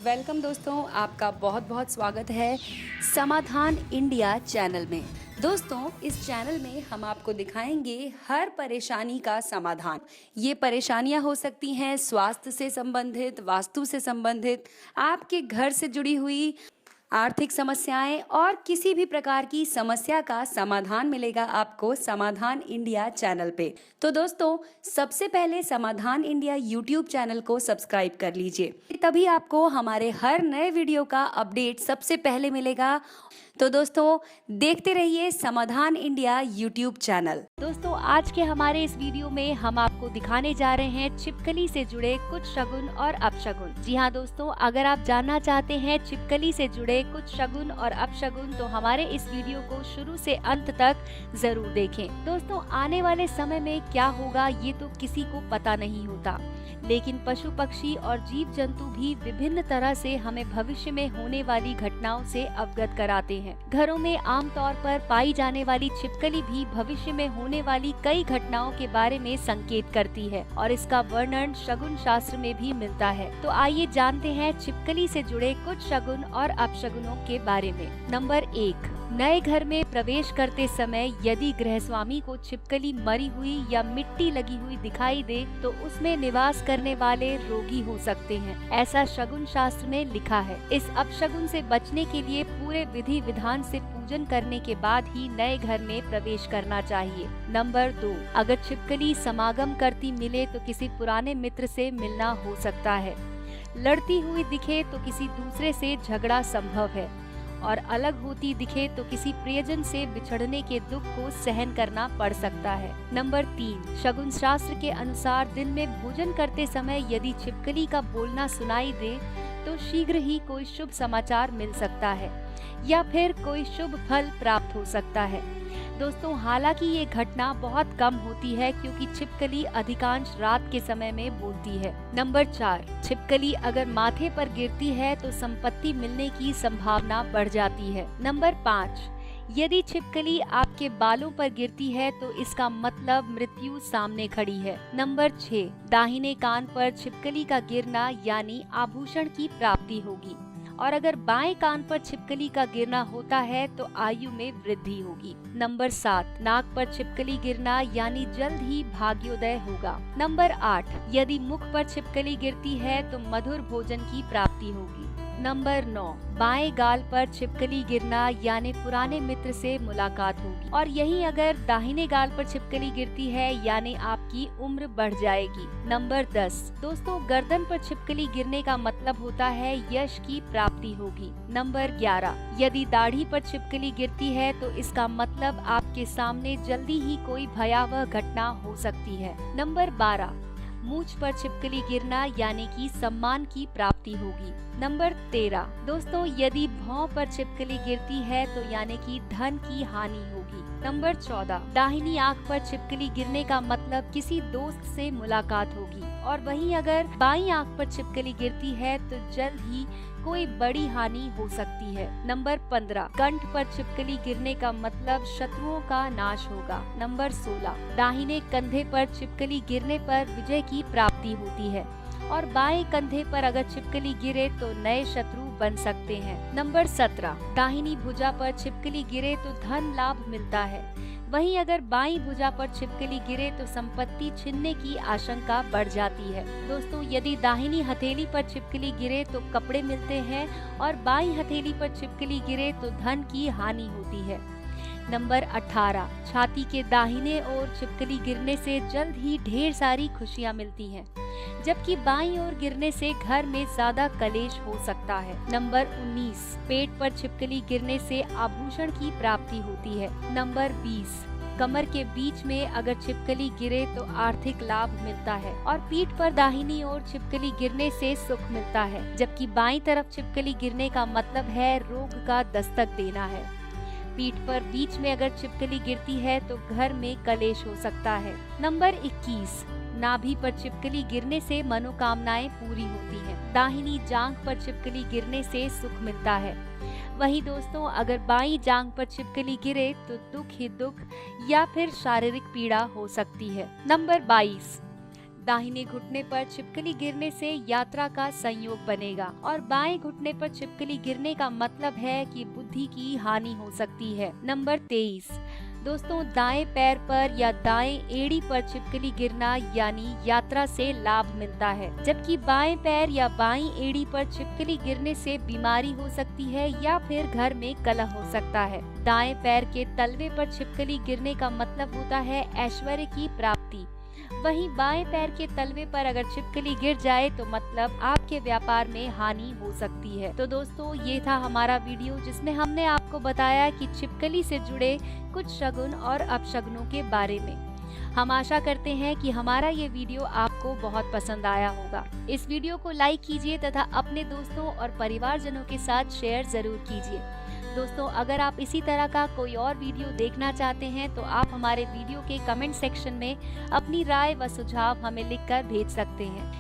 Welcome दोस्तों, आपका बहुत बहुत स्वागत है समाधान इंडिया चैनल में। दोस्तों, इस चैनल में हम आपको दिखाएंगे हर परेशानी का समाधान। ये परेशानियां हो सकती हैं स्वास्थ्य से संबंधित, वास्तु से संबंधित, आपके घर से जुड़ी हुई आर्थिक समस्याएं और किसी भी प्रकार की समस्या का समाधान मिलेगा आपको समाधान इंडिया चैनल पे। तो दोस्तों, सबसे पहले समाधान इंडिया यूट्यूब चैनल को सब्सक्राइब कर लीजिए, तभी आपको हमारे हर नए वीडियो का अपडेट सबसे पहले मिलेगा। तो दोस्तों, देखते रहिए समाधान इंडिया यूट्यूब चैनल। दोस्तों, आज के हमारे इस वीडियो में हम आपको दिखाने जा रहे हैं छिपकली से जुड़े कुछ शगुन और अपशगुन। जी हाँ दोस्तों, अगर आप जानना चाहते हैं छिपकली से जुड़े कुछ शगुन और अपशगुन तो हमारे इस वीडियो को शुरू से अंत तक जरूर देखें। दोस्तों, आने वाले समय में क्या होगा ये तो किसी को पता नहीं होता, लेकिन पशु पक्षी और जीव जंतु भी विभिन्न तरह से हमें भविष्य में होने वाली घटनाओं से अवगत कराते हैं। घरों में आमतौर पर पाई जाने वाली छिपकली भी भविष्य में होने वाली कई घटनाओं के बारे में संकेत करती है और इसका वर्णन शगुन शास्त्र में भी मिलता है। तो आइए जानते हैं छिपकली से जुड़े कुछ शगुन और अपशगुनों के बारे में। नंबर 1, नए घर में प्रवेश करते समय यदि गृहस्वामी को छिपकली मरी हुई या मिट्टी लगी हुई दिखाई दे तो उसमें निवास करने वाले रोगी हो सकते हैं, ऐसा शगुन शास्त्र में लिखा है। इस अपशगुन से बचने के लिए पूरे विधि विधान से पूजन करने के बाद ही नए घर में प्रवेश करना चाहिए। नंबर 2, अगर छिपकली समागम करती मिले तो किसी पुराने मित्र से मिलना हो सकता है। लड़ती हुई दिखे तो किसी दूसरे से झगड़ा संभव है और अलग होती दिखे तो किसी प्रियजन से बिछड़ने के दुख को सहन करना पड़ सकता है। नंबर 3, शगुन शास्त्र के अनुसार दिन में भोजन करते समय यदि छिपकली का बोलना सुनाई दे तो शीघ्र ही कोई शुभ समाचार मिल सकता है या फिर कोई शुभ फल प्राप्त हो सकता है। दोस्तों, हालांकि ये घटना बहुत कम होती है क्योंकि छिपकली अधिकांश रात के समय में बोलती है। नंबर 4, छिपकली अगर माथे पर गिरती है तो संपत्ति मिलने की संभावना बढ़ जाती है। नंबर 5, यदि छिपकली आपके बालों पर गिरती है तो इसका मतलब मृत्यु सामने खड़ी है। नंबर 6, दाहिने कान पर छिपकली का गिरना यानी आभूषण की प्राप्ति होगी और अगर बाएं कान पर छिपकली का गिरना होता है तो आयु में वृद्धि होगी। नंबर 7, नाक पर छिपकली गिरना यानी जल्द ही भाग्योदय होगा। नंबर 8, यदि मुख पर छिपकली गिरती है तो मधुर भोजन की प्राप्ति होगी। नंबर 9, बाएं गाल पर छिपकली गिरना यानी पुराने मित्र से मुलाकात होगी और यही अगर दाहिने गाल पर छिपकली गिरती है यानी आपकी उम्र बढ़ जाएगी। नंबर 10, दोस्तों, गर्दन पर छिपकली गिरने का मतलब होता है यश की प्राप्ति होगी। नंबर 11, यदि दाढ़ी पर छिपकली गिरती है तो इसका मतलब आपके सामने जल्दी ही कोई भयावह घटना हो सकती है। नंबर 12, मूंछ पर छिपकली गिरना यानी कि सम्मान की प्राप्ति होगी। नंबर 13, दोस्तों, यदि भौं पर छिपकली गिरती है तो यानी कि धन की हानि होगी। नंबर 14, दाहिनी आंख पर छिपकली गिरने का मतलब किसी दोस्त से मुलाकात होगी और वहीं अगर बाईं आंख पर छिपकली गिरती है तो जल्द ही कोई बड़ी हानि हो सकती है। नंबर 15, कंठ पर छिपकली गिरने का मतलब शत्रुओं का नाश होगा। नंबर 16, दाहिने कंधे पर छिपकली गिरने पर विजय की प्राप्ति होती है और बाएं कंधे पर अगर छिपकली गिरे तो नए शत्रु बन सकते हैं। नंबर 17, दाहिनी भुजा पर छिपकली गिरे तो धन लाभ मिलता है, वहीं अगर बाईं भुजा पर छिपकली गिरे तो संपत्ति छिनने की आशंका बढ़ जाती है। दोस्तों, यदि दाहिनी हथेली पर छिपकली गिरे तो कपड़े मिलते हैं और बाईं हथेली पर छिपकली गिरे तो धन की हानि होती है। नंबर 18, छाती के दाहिने ओर छिपकली गिरने से जल्द ही ढेर सारी खुशियां मिलती हैं, जबकि बाईं ओर गिरने से घर में ज्यादा कलेश हो सकता है। नंबर 19, पेट पर छिपकली गिरने से आभूषण की प्राप्ति होती है। नंबर 20, कमर के बीच में अगर छिपकली गिरे तो आर्थिक लाभ मिलता है और पीठ पर दाहिनी ओर छिपकली गिरने से सुख मिलता है, जबकि बाईं तरफ छिपकली गिरने का मतलब है रोग का दस्तक देना है। पीठ पर बीच में अगर छिपकली गिरती है तो घर में कलेश हो सकता है। नंबर 21, नाभि पर छिपकली गिरने से मनोकामनाएं पूरी होती हैं। दाहिनी जांघ पर छिपकली गिरने से सुख मिलता है। वहीं दोस्तों, अगर बाईं जांघ पर छिपकली गिरे तो दुख ही दुख या फिर शारीरिक पीड़ा हो सकती है। नंबर 22, दाहिने घुटने पर छिपकली गिरने से यात्रा का संयोग बनेगा और बाएं घुटने पर छिपकली गिरने का मतलब है कि बुद्धि की हानि हो सकती है। नंबर 23, दोस्तों दाएं पैर पर या दाएं एड़ी पर छिपकली गिरना यानी यात्रा से लाभ मिलता है, जबकि बाएं पैर या बाईं एड़ी पर छिपकली गिरने से बीमारी हो सकती है या फिर घर में कलह हो सकता है। दाएं पैर के तलवे पर छिपकली गिरने का मतलब होता है ऐश्वर्य की प्राप्ति। वहीं बाएं पैर के तलवे पर अगर छिपकली गिर जाए तो मतलब आपके व्यापार में हानि हो सकती है। तो दोस्तों ये था हमारा वीडियो जिसमें हमने आपको बताया कि छिपकली से जुड़े कुछ शगुन और अपशगुनों के बारे में। हम आशा करते हैं कि हमारा ये वीडियो आपको बहुत पसंद आया होगा। इस वीडियो को लाइक कीजिए तथा अपने दोस्तों और परिवारजनों के साथ शेयर जरूर कीजिए। दोस्तों अगर आप इसी तरह का कोई और वीडियो देखना चाहते हैं तो आप हमारे वीडियो के कमेंट सेक्शन में अपनी राय व सुझाव हमें लिखकर भेज सकते हैं।